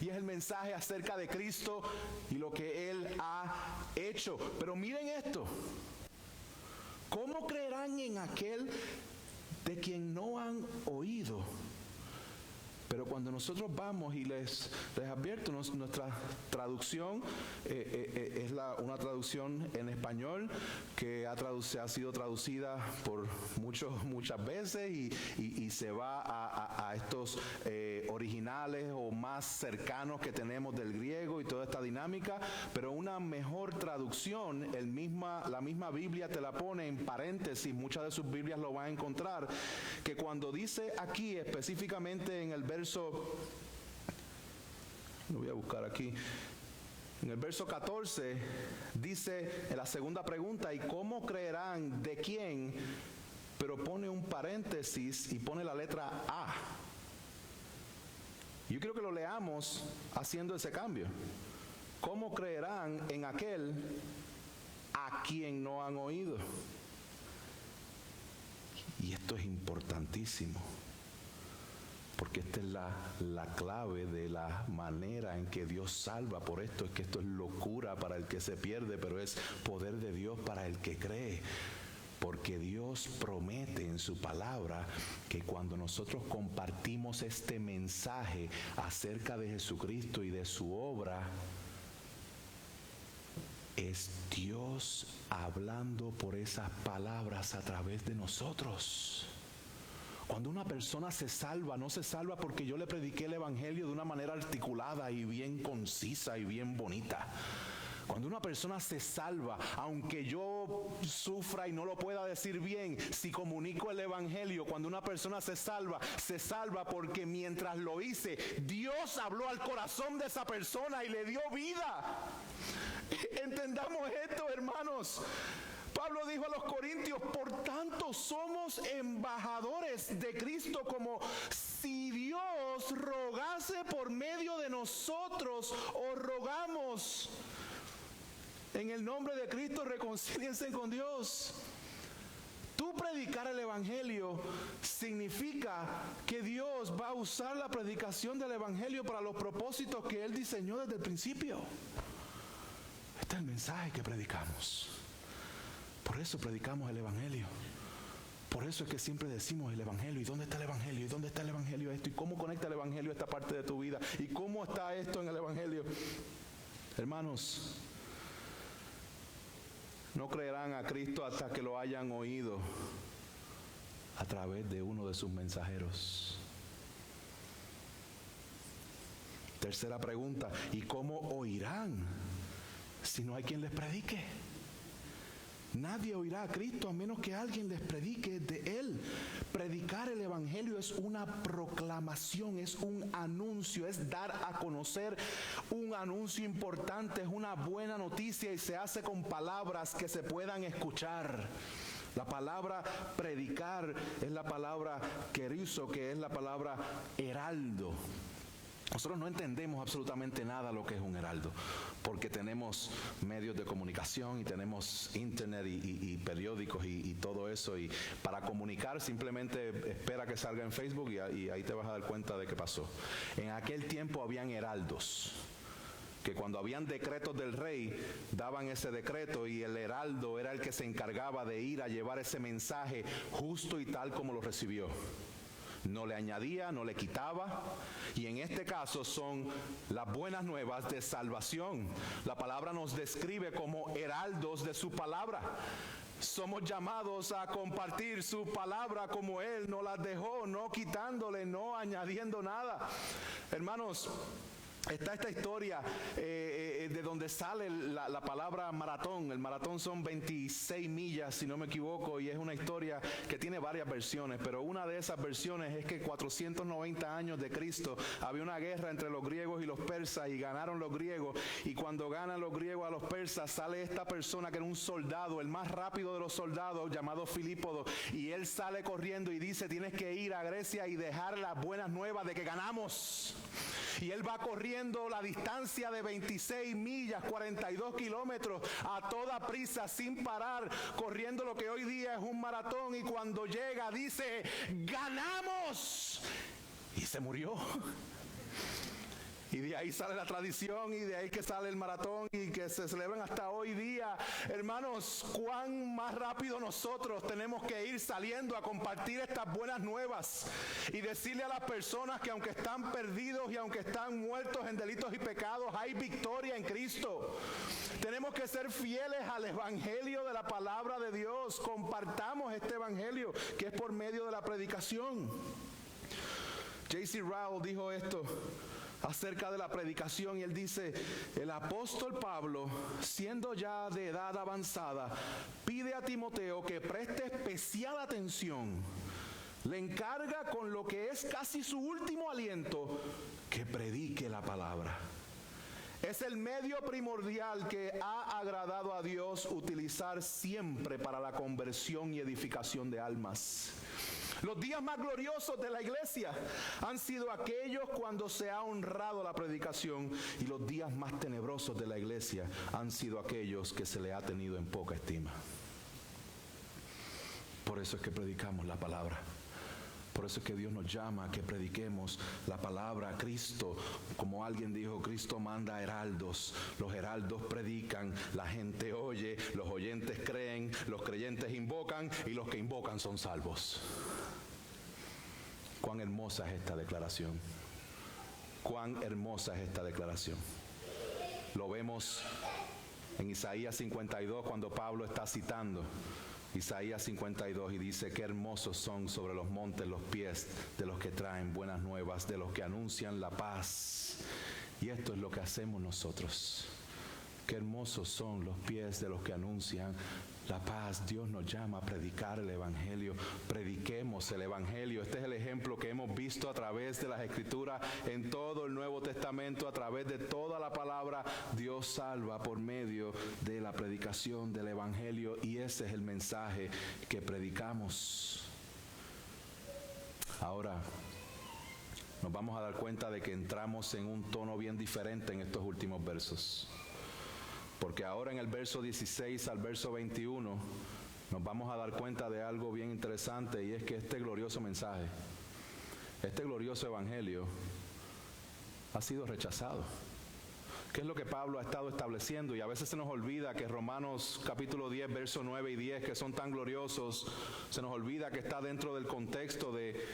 y es el mensaje acerca de Cristo y lo que Él ha hecho. Pero miren esto. ¿Cómo creerán en aquel de quien no han oído? Pero cuando nosotros vamos y les advierto, nuestra traducción es una traducción en español que ha sido traducida por muchas veces y se va a estos originales o más cercanos que tenemos del griego y toda esta dinámica. Pero una mejor traducción, la misma Biblia te la pone en paréntesis, muchas de sus Biblias lo van a encontrar, que cuando dice aquí específicamente en el verso, lo voy a buscar aquí, en el verso 14 dice en la segunda pregunta, ¿y cómo creerán de quién? Pero pone un paréntesis y pone la letra A. Yo quiero que lo leamos haciendo ese cambio. ¿Cómo creerán en aquel a quien no han oído? Y esto es importantísimo, porque esta es la clave de la manera en que Dios salva. Por esto es que esto es locura para el que se pierde, pero es poder de Dios para el que cree. Porque Dios promete en su palabra que cuando nosotros compartimos este mensaje acerca de Jesucristo y de su obra, es Dios hablando por esas palabras a través de nosotros. Cuando una persona se salva, no se salva porque yo le prediqué el evangelio de una manera articulada y bien concisa y bien bonita. Cuando una persona se salva, aunque yo sufra y no lo pueda decir bien, si comunico el evangelio, cuando una persona se salva porque mientras lo hice, Dios habló al corazón de esa persona y le dio vida. Entendamos esto, hermanos. Pablo dijo a los corintios, por tanto somos embajadores de Cristo, como si Dios rogase por medio de nosotros, o rogamos en el nombre de Cristo, reconcíliense con Dios. Tú predicar el evangelio significa que Dios va a usar la predicación del evangelio para los propósitos que Él diseñó desde el principio. Este es el mensaje que predicamos. Por eso predicamos el Evangelio. Por eso es que siempre decimos el Evangelio. ¿Y dónde está el Evangelio? ¿Y dónde está el Evangelio esto? ¿Y cómo conecta el Evangelio a esta parte de tu vida? ¿Y cómo está esto en el Evangelio? Hermanos, no creerán a Cristo hasta que lo hayan oído a través de uno de sus mensajeros. Tercera pregunta, ¿y cómo oirán si no hay quien les predique? Nadie oirá a Cristo a menos que alguien les predique de Él. Predicar el Evangelio es una proclamación, es un anuncio, es dar a conocer un anuncio importante, es una buena noticia y se hace con palabras que se puedan escuchar. La palabra predicar es la palabra kerizo, que es la palabra heraldo. Nosotros no entendemos absolutamente nada lo que es un heraldo, porque tenemos medios de comunicación y tenemos internet y periódicos y todo eso, y para comunicar simplemente espera que salga en Facebook y ahí te vas a dar cuenta de qué pasó. En aquel tiempo habían heraldos, que cuando habían decretos del rey, daban ese decreto y el heraldo era el que se encargaba de ir a llevar ese mensaje justo y tal como lo recibió. No le añadía, no le quitaba, y en este caso son las buenas nuevas de salvación. La palabra nos describe como heraldos de su palabra. Somos llamados a compartir su palabra como Él nos la dejó, no quitándole, no añadiendo nada. Hermanos, está esta historia de donde sale la palabra maratón. El maratón son 26 millas, si no me equivoco, y es una historia que tiene varias versiones, pero una de esas versiones es que 490 años de Cristo había una guerra entre los griegos y los persas y ganaron los griegos, y cuando ganan los griegos a los persas sale esta persona que era un soldado, el más rápido de los soldados, llamado Filípodo, y él sale corriendo y dice: tienes que ir a Grecia y dejar las buenas nuevas de que ganamos. Y él va corriendo la distancia de 26 millas, 42 kilómetros, a toda prisa, sin parar, corriendo lo que hoy día es un maratón. Y cuando llega dice: ¡ganamos! Y se murió. Y de ahí sale la tradición y de ahí que sale el maratón y que se celebran hasta hoy día. Hermanos, cuán más rápido nosotros tenemos que ir saliendo a compartir estas buenas nuevas y decirle a las personas que aunque están perdidos y aunque están muertos en delitos y pecados, hay victoria en Cristo. Tenemos que ser fieles al evangelio de la palabra de Dios. Compartamos este evangelio que es por medio de la predicación. J.C. Ryle dijo esto acerca de la predicación, y él dice: el apóstol Pablo, siendo ya de edad avanzada, pide a Timoteo que preste especial atención. Le encarga con lo que es casi su último aliento, que predique la palabra. Es el medio primordial que ha agradado a Dios utilizar siempre para la conversión y edificación de almas. Los días más gloriosos de la iglesia han sido aquellos cuando se ha honrado la predicación, y los días más tenebrosos de la iglesia han sido aquellos que se le ha tenido en poca estima. Por eso es que predicamos la palabra. Por eso es que Dios nos llama a que prediquemos la palabra a Cristo. Como alguien dijo, Cristo manda heraldos. Los heraldos predican, la gente oye, los oyentes creen, los creyentes invocan y los que invocan son salvos. Cuán hermosa es esta declaración. Cuán hermosa es esta declaración. Lo vemos en Isaías 52 cuando Pablo está citando Isaías 52 y dice: qué hermosos son sobre los montes los pies de los que traen buenas nuevas, de los que anuncian la paz. Y esto es lo que hacemos nosotros. Qué hermosos son los pies de los que anuncian la paz. Dios nos llama a predicar el evangelio. Prediquemos el evangelio. Este es el ejemplo que hemos visto a través de las escrituras en todo el Nuevo Testamento, a través de toda la palabra. Dios salva por medio de la predicación del evangelio, y ese es el mensaje que predicamos. Ahora nos vamos a dar cuenta de que entramos en un tono bien diferente en estos últimos versos. Porque ahora en el verso 16 al verso 21 nos vamos a dar cuenta de algo bien interesante, y es que este glorioso mensaje, este glorioso evangelio ha sido rechazado. ¿Qué es lo que Pablo ha estado estableciendo? Y a veces se nos olvida que Romanos capítulo 10, versos 9 y 10, que son tan gloriosos, se nos olvida que está dentro del contexto de,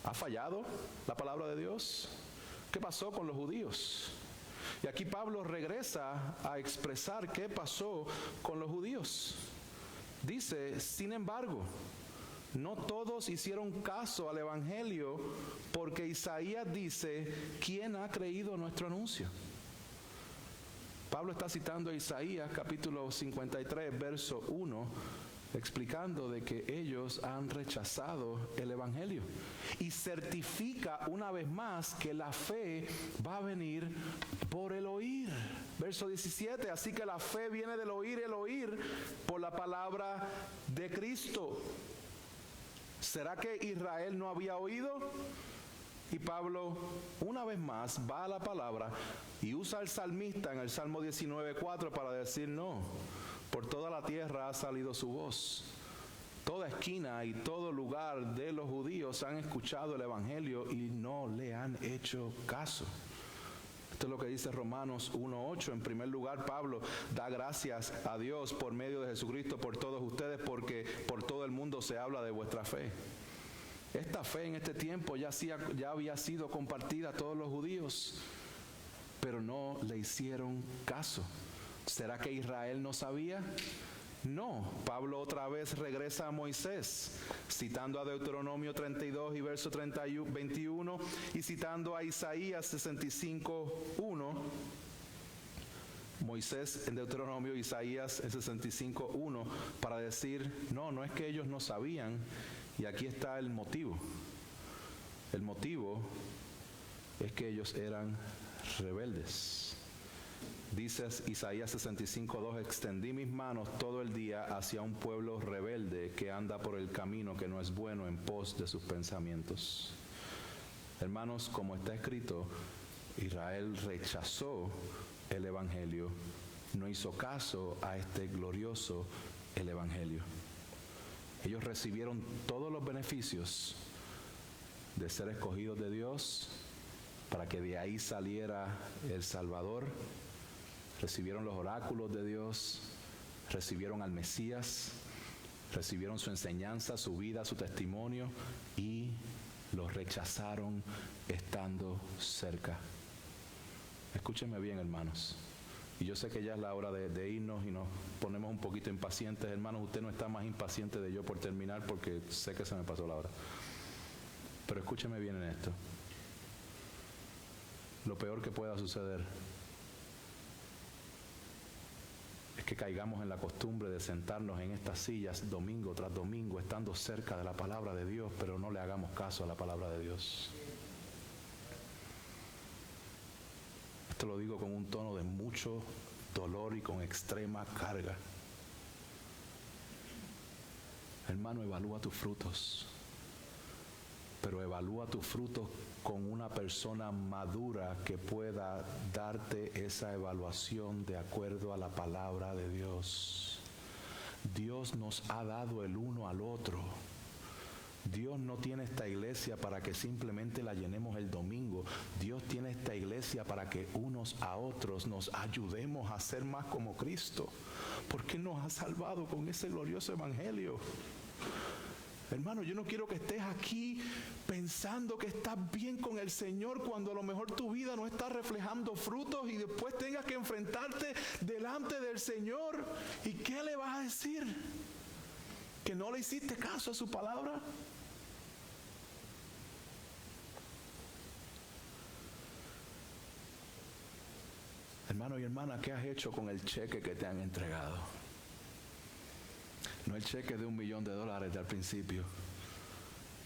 ¿ha fallado la palabra de Dios? ¿Qué pasó con los judíos? Y aquí Pablo regresa a expresar qué pasó con los judíos. Dice, sin embargo, no todos hicieron caso al evangelio, porque Isaías dice, ¿quién ha creído nuestro anuncio? Pablo está citando a Isaías capítulo 53, verso 1, explicando de que ellos han rechazado el evangelio. Y certifica una vez más que la fe va a venir por el oír. Verso 17, así que la fe viene del oír, el oír por la palabra de Cristo. ¿Será que Israel no había oído? Y Pablo, una vez más, va a la palabra y usa al salmista en el Salmo 19:4 para decir, no, por toda la tierra ha salido su voz. Toda esquina y todo lugar de los judíos han escuchado el evangelio y no le han hecho caso. Esto es lo que dice Romanos 1:8. En primer lugar, Pablo da gracias a Dios por medio de Jesucristo por todos ustedes, porque por todo el mundo se habla de vuestra fe. Esta fe en este tiempo ya había sido compartida a todos los judíos, pero no le hicieron caso. ¿Será que Israel no sabía? No. Pablo otra vez regresa a Moisés, citando a Deuteronomio 32 y verso 21, y citando a Isaías 65:1. Moisés en Deuteronomio, Isaías en 65:1, para decir, no es que ellos no sabían. Y aquí está el motivo. El motivo es que ellos eran rebeldes. Dice Isaías 65:2, extendí mis manos todo el día hacia un pueblo rebelde que anda por el camino que no es bueno en pos de sus pensamientos. Hermanos, como está escrito, Israel rechazó el evangelio, no hizo caso a este glorioso el evangelio. Ellos recibieron todos los beneficios de ser escogidos de Dios para que de ahí saliera el Salvador. Recibieron los oráculos de Dios, recibieron al Mesías, recibieron su enseñanza, su vida, su testimonio, y los rechazaron estando cerca. Escúchenme bien, hermanos. Y yo sé que ya es la hora de irnos y nos ponemos un poquito impacientes. Hermanos, usted no está más impaciente de yo por terminar porque sé que se me pasó la hora. Pero escúcheme bien en esto. Lo peor que pueda suceder es que caigamos en la costumbre de sentarnos en estas sillas domingo tras domingo, estando cerca de la palabra de Dios, pero no le hagamos caso a la palabra de Dios. Esto lo digo con un tono de mucho dolor y con extrema carga. Hermano, evalúa tus frutos, pero evalúa tus frutos con una persona madura que pueda darte esa evaluación de acuerdo a la palabra de Dios. Dios nos ha dado el uno al otro. Dios no tiene esta iglesia para que simplemente la llenemos el domingo. Dios tiene esta iglesia para que unos a otros nos ayudemos a ser más como Cristo, porque nos ha salvado con ese glorioso evangelio. Hermano, yo no quiero que estés aquí pensando que estás bien con el Señor cuando a lo mejor tu vida no está reflejando frutos y después tengas que enfrentarte delante del Señor. ¿Y qué le vas a decir? ¿Que no le hiciste caso a su palabra? Hermano y hermana, ¿qué has hecho con el cheque que te han entregado? No el cheque de $1 millón de al principio.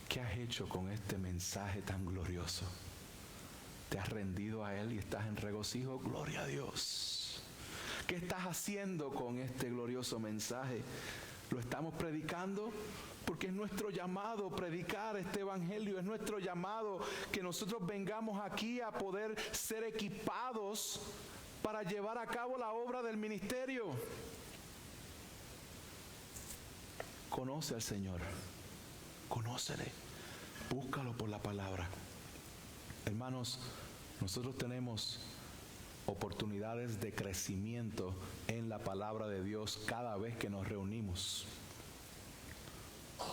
¿Qué has hecho con este mensaje tan glorioso? ¿Te has rendido a Él y estás en regocijo? Gloria a Dios. ¿Qué estás haciendo con este glorioso mensaje? ¿Lo estamos predicando? Porque es nuestro llamado predicar este evangelio, es nuestro llamado que nosotros vengamos aquí a poder ser equipados para llevar a cabo la obra del ministerio. Conoce al Señor, conócele, búscalo por la palabra. Hermanos, nosotros tenemos oportunidades de crecimiento en la palabra de Dios cada vez que nos reunimos.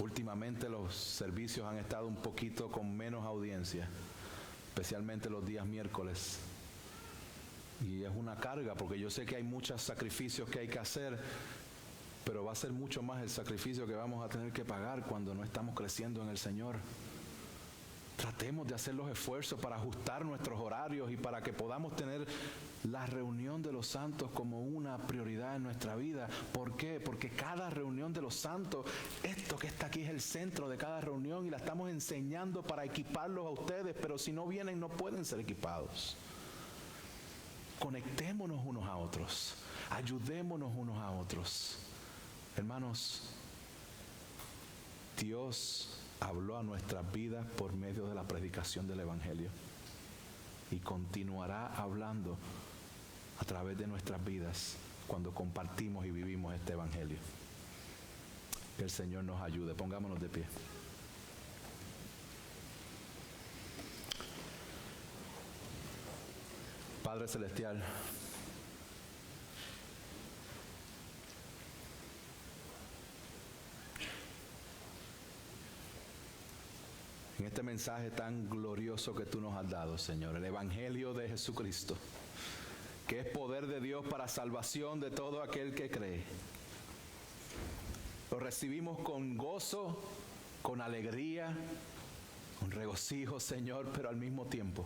Últimamente los servicios han estado un poquito con menos audiencia, especialmente los días miércoles. Y es una carga porque yo sé que hay muchos sacrificios que hay que hacer, pero va a ser mucho más el sacrificio que vamos a tener que pagar cuando no estamos creciendo en el Señor. Tratemos de hacer los esfuerzos para ajustar nuestros horarios y para que podamos tener la reunión de los santos como una prioridad en nuestra vida. ¿Por qué? Porque cada reunión de los santos, esto que está aquí es el centro de cada reunión y la estamos enseñando para equiparlos a ustedes, pero si no vienen no pueden ser equipados. Conectémonos unos a otros, ayudémonos unos a otros. Hermanos, Dios habló a nuestras vidas por medio de la predicación del Evangelio y continuará hablando a través de nuestras vidas cuando compartimos y vivimos este Evangelio. Que el Señor nos ayude. Pongámonos de pie. Padre Celestial, en este mensaje tan glorioso que tú nos has dado, Señor, el Evangelio de Jesucristo, que es poder de Dios para salvación de todo aquel que cree. Lo recibimos con gozo, con alegría, con regocijo, Señor, pero al mismo tiempo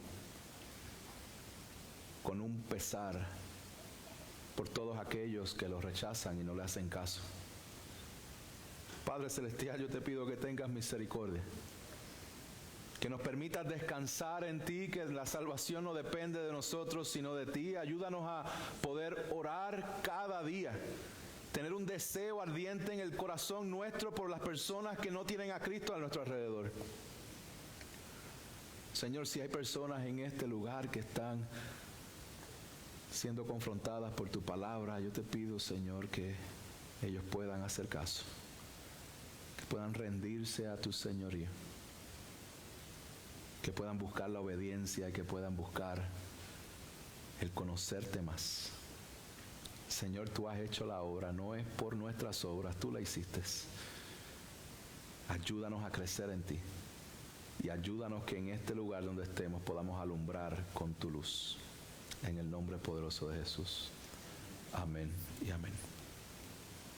con un pesar por todos aquellos que lo rechazan y no le hacen caso. Padre Celestial, yo te pido que tengas misericordia, que nos permitas descansar en ti, que la salvación no depende de nosotros sino de ti. Ayúdanos a poder orar cada día, tener un deseo ardiente en el corazón nuestro por las personas que no tienen a Cristo a nuestro alrededor. Señor, si hay personas en este lugar que están siendo confrontadas por tu palabra, yo te pido, Señor, que ellos puedan hacer caso, que puedan rendirse a tu señorío, que puedan buscar la obediencia, que puedan buscar el conocerte más. Señor, tú has hecho la obra, no es por nuestras obras, tú la hiciste. Ayúdanos a crecer en ti y ayúdanos que en este lugar donde estemos podamos alumbrar con tu luz. En el nombre poderoso de Jesús. Amén y amén.